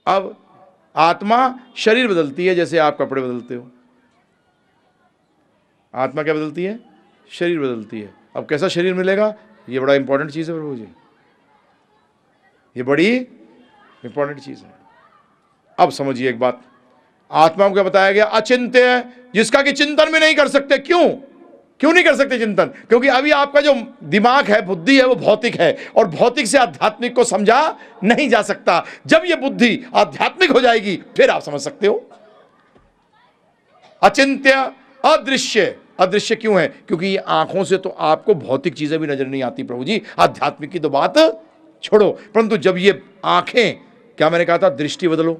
अब आत्मा शरीर बदलती है जैसे आप कपड़े बदलते हो। आत्मा क्या बदलती है? शरीर बदलती है। अब कैसा शरीर मिलेगा? ये बड़ा इंपॉर्टेंट चीज़ है प्रभु जी, ये बड़ी इंपॉर्टेंट चीज़ है। अब समझिए एक बात, आत्मा को क्या बताया गया? अचिंत्य है, जिसका कि चिंतन भी नहीं कर सकते। क्यों नहीं कर सकते चिंतन? क्योंकि अभी आपका जो दिमाग है, बुद्धि है, वो भौतिक है और भौतिक से आध्यात्मिक को समझा नहीं जा सकता। जब ये बुद्धि आध्यात्मिक हो जाएगी फिर आप समझ सकते हो। अचिंत्य, अदृश्य। अदृश्य क्यों है? क्योंकि ये आंखों से तो आपको भौतिक चीजें भी नजर नहीं आती प्रभु जी, आध्यात्मिक की तो बात छोड़ो। परंतु जब ये आंखें, क्या मैंने कहा था, दृष्टि बदलो,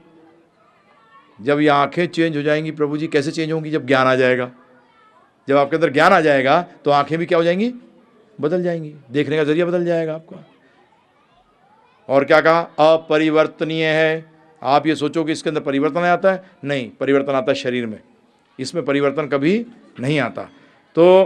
जब ये आंखें चेंज हो जाएंगी प्रभु जी, कैसे चेंज होंगी? जब ज्ञान आ जाएगा। जब आपके अंदर ज्ञान आ जाएगा तो आंखें भी क्या हो जाएंगी? बदल जाएंगी, देखने का जरिया बदल जाएगा आपका। और क्या कहा? अपरिवर्तनीय है। आप ये सोचो कि इसके अंदर परिवर्तन आता है? नहीं, परिवर्तन आता है शरीर में, इसमें परिवर्तन कभी नहीं आता। तो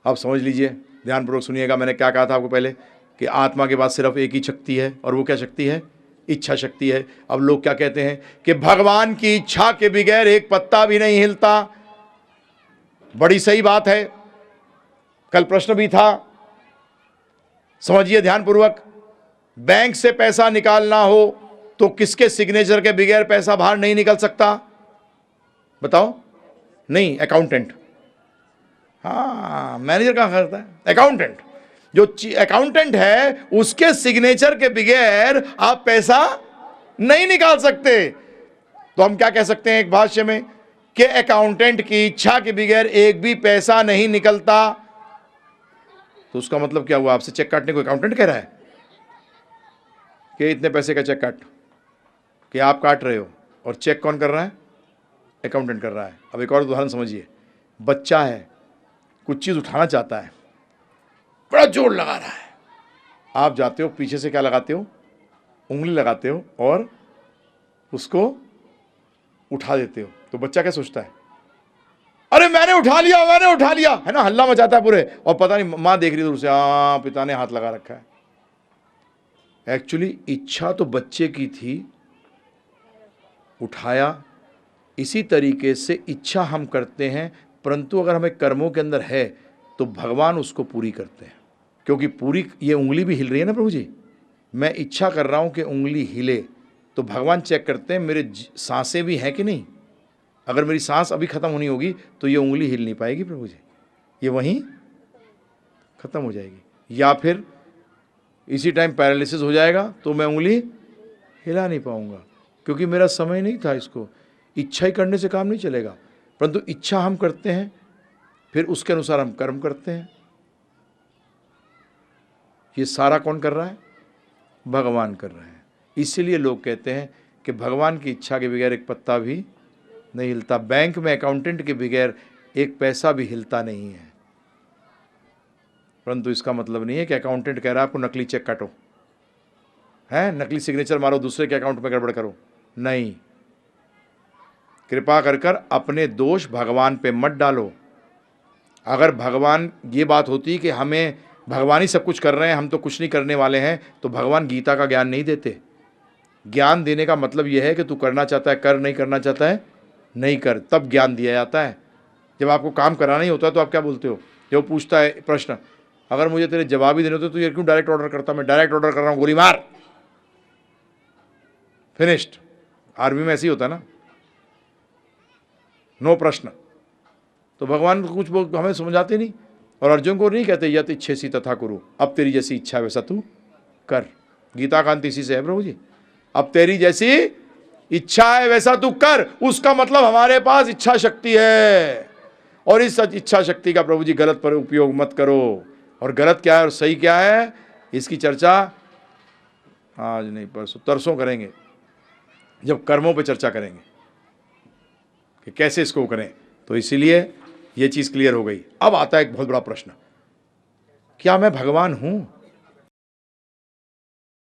अब समझ लीजिए, ध्यानपूर्वक सुनिएगा। मैंने क्या कहा था आपको पहले कि आत्मा के पास सिर्फ एक ही शक्ति है, और वो क्या शक्ति है? इच्छा शक्ति है। अब लोग क्या कहते हैं कि भगवान की इच्छा के बगैर एक पत्ता भी नहीं हिलता। बड़ी सही बात है, कल प्रश्न भी था, समझिए ध्यानपूर्वक। बैंक से पैसा निकालना हो तो किसके सिग्नेचर के बगैर पैसा बाहर नहीं निकल सकता? बताओ। नहीं, अकाउंटेंट। हाँ, मैनेजर कहाँ करता है? अकाउंटेंट। जो अकाउंटेंट है उसके सिग्नेचर के बगैर आप पैसा नहीं निकाल सकते। तो हम क्या कह सकते हैं एक भाष्य में कि अकाउंटेंट की इच्छा के बगैर एक भी पैसा नहीं निकलता। तो उसका मतलब क्या हुआ? आपसे चेक काटने को अकाउंटेंट कह रहा है कि इतने पैसे का चेक काट, कि आप काट रहे हो, और चेक कौन कर रहा है? अकाउंटेंट कर रहा है। अब एक और उदाहरण समझिए। बच्चा है, कुछ चीज़ उठाना चाहता है, बड़ा जोर लगा रहा है, आप जाते हो पीछे से क्या लगाते हो? उंगली लगाते हो और उसको उठा देते हो। तो बच्चा क्या सोचता है? अरे मैंने उठा लिया, मैंने उठा लिया, है ना, हल्ला मचाता है पूरे, और पता नहीं माँ देख रही दूर से, हाँ पिता ने हाथ लगा रखा है। एक्चुअली इच्छा तो बच्चे की थी, उठाया। इसी तरीके से इच्छा हम करते हैं, परंतु अगर हमें कर्मों के अंदर है तो भगवान उसको पूरी करते हैं। क्योंकि पूरी, ये उंगली भी हिल रही है ना प्रभु जी, मैं इच्छा कर रहा हूं कि उंगली हिले, तो भगवान चेक करते हैं मेरे सांसें भी हैं कि नहीं। अगर मेरी सांस अभी खत्म होनी होगी तो ये उंगली हिल नहीं पाएगी प्रभु जी, ये वहीं खत्म हो जाएगी। या फिर इसी टाइम पैरालिसिस हो जाएगा तो मैं उंगली हिला नहीं पाऊंगा, क्योंकि मेरा समय नहीं था इसको। इच्छा ही करने से काम नहीं चलेगा, परंतु इच्छा हम करते हैं, फिर उसके अनुसार हम कर्म करते हैं। ये सारा कौन कर रहा है? भगवान कर रहे हैं। इसीलिए लोग कहते हैं कि भगवान की इच्छा के बगैर एक पत्ता भी नहीं हिलता। बैंक में अकाउंटेंट के बगैर एक पैसा भी हिलता नहीं है। परंतु इसका मतलब नहीं है कि अकाउंटेंट कह रहा है आपको नकली चेक काटो, है, नकली सिग्नेचर मारो, दूसरे के अकाउंट में गड़बड़ करो। नहीं, कृपा कर कर अपने दोष भगवान पे मत डालो। अगर भगवान, ये बात होती कि हमें भगवान ही सब कुछ कर रहे हैं, हम तो कुछ नहीं करने वाले हैं, तो भगवान गीता का ज्ञान नहीं देते। ज्ञान देने का मतलब यह है कि तू करना चाहता है कर, नहीं करना चाहता है नहीं कर, तब ज्ञान दिया जाता है। जब आपको काम कराना ही होता है तो आप क्या बोलते हो? जब पूछता है प्रश्न, अगर मुझे तेरे जवाब ही देने होते तो ये क्यों डायरेक्ट ऑर्डर करता? मैं डायरेक्ट ऑर्डर कर रहा हूँ, गोली मार, फिनिश्ड। आर्मी में ऐसे ही होता है ना, नो प्रश्न। तो भगवान को कुछ हमें समझाते नहीं, और अर्जुन को नहीं कहते यत इच्छेसी तथा कुरु, अब तेरी जैसी इच्छा वैसा तू कर। गीता कांत इसी से है प्रभु जी, अब तेरी जैसी इच्छा है वैसा तू कर। उसका मतलब हमारे पास इच्छा शक्ति है, और इस इच्छा शक्ति का प्रभु जी गलत पर उपयोग मत करो। और गलत क्या है और सही क्या है, इसकी चर्चा आज नहीं परसों तरसों करेंगे, जब कर्मों पे चर्चा करेंगे कि कैसे इसको करें। तो इसीलिए ये चीज़ क्लियर हो गई। अब आता है एक बहुत बड़ा प्रश्न, क्या मैं भगवान हूँ?